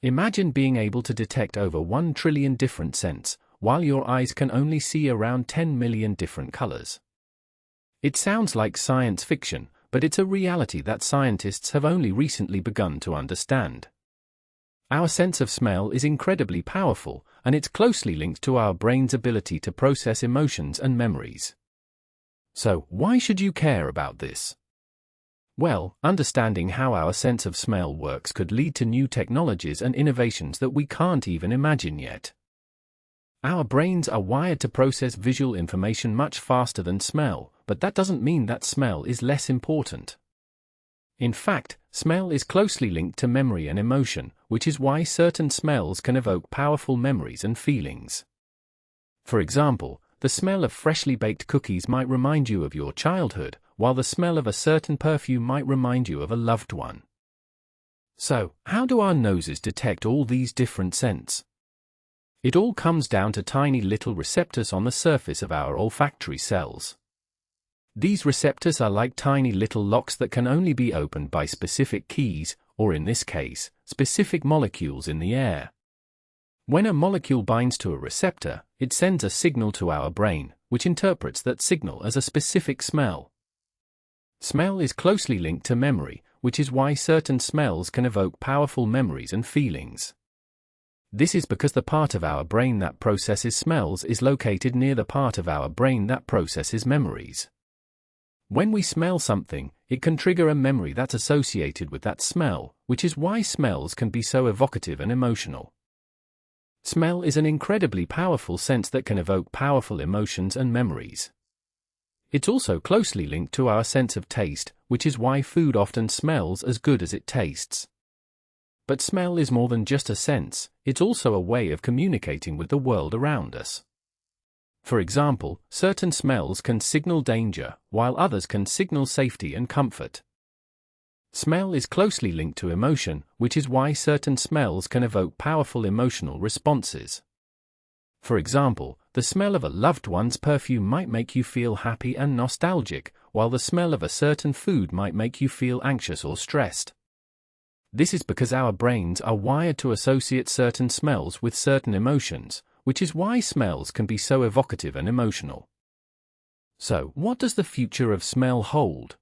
Imagine being able to detect over 1 trillion different scents, while your eyes can only see around 10 million different colors. It sounds like science fiction, but it's a reality that scientists have only recently begun to understand. Our sense of smell is incredibly powerful, and it's closely linked to our brain's ability to process emotions and memories. So, why should you care about this? Well, understanding how our sense of smell works could lead to new technologies and innovations that we can't even imagine yet. Our brains are wired to process visual information much faster than smell, but that doesn't mean that smell is less important. In fact, smell is closely linked to memory and emotion, which is why certain smells can evoke powerful memories and feelings. For example, the smell of freshly baked cookies might remind you of your childhood, while the smell of a certain perfume might remind you of a loved one. So, how do our noses detect all these different scents? It all comes down to tiny little receptors on the surface of our olfactory cells. These receptors are like tiny little locks that can only be opened by specific keys, or in this case, specific molecules in the air. When a molecule binds to a receptor, it sends a signal to our brain, which interprets that signal as a specific smell. Smell is closely linked to memory, which is why certain smells can evoke powerful memories and feelings. This is because the part of our brain that processes smells is located near the part of our brain that processes memories. When we smell something, it can trigger a memory that's associated with that smell, which is why smells can be so evocative and emotional. Smell is an incredibly powerful sense that can evoke powerful emotions and memories. It's also closely linked to our sense of taste, which is why food often smells as good as it tastes. But smell is more than just a sense, it's also a way of communicating with the world around us. For example, certain smells can signal danger, while others can signal safety and comfort. Smell is closely linked to emotion, which is why certain smells can evoke powerful emotional responses. For example, the smell of a loved one's perfume might make you feel happy and nostalgic, while the smell of a certain food might make you feel anxious or stressed. This is because our brains are wired to associate certain smells with certain emotions, which is why smells can be so evocative and emotional. So, what does the future of smell hold?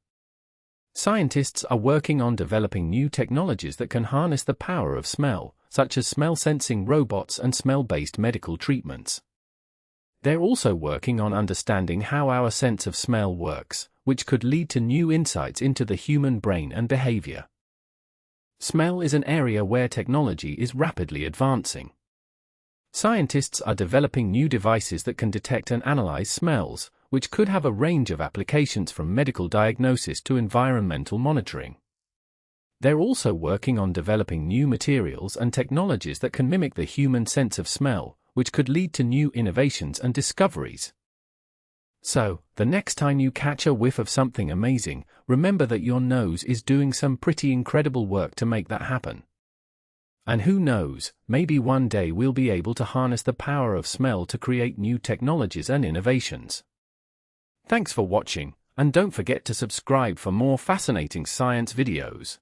Scientists are working on developing new technologies that can harness the power of smell, such as smell-sensing robots and smell-based medical treatments. They're also working on understanding how our sense of smell works, which could lead to new insights into the human brain and behavior. Smell is an area where technology is rapidly advancing. Scientists are developing new devices that can detect and analyze smells, which could have a range of applications from medical diagnosis to environmental monitoring. They're also working on developing new materials and technologies that can mimic the human sense of smell, which could lead to new innovations and discoveries. So, the next time you catch a whiff of something amazing, remember that your nose is doing some pretty incredible work to make that happen. And who knows, maybe one day we'll be able to harness the power of smell to create new technologies and innovations. Thanks for watching, and don't forget to subscribe for more fascinating science videos.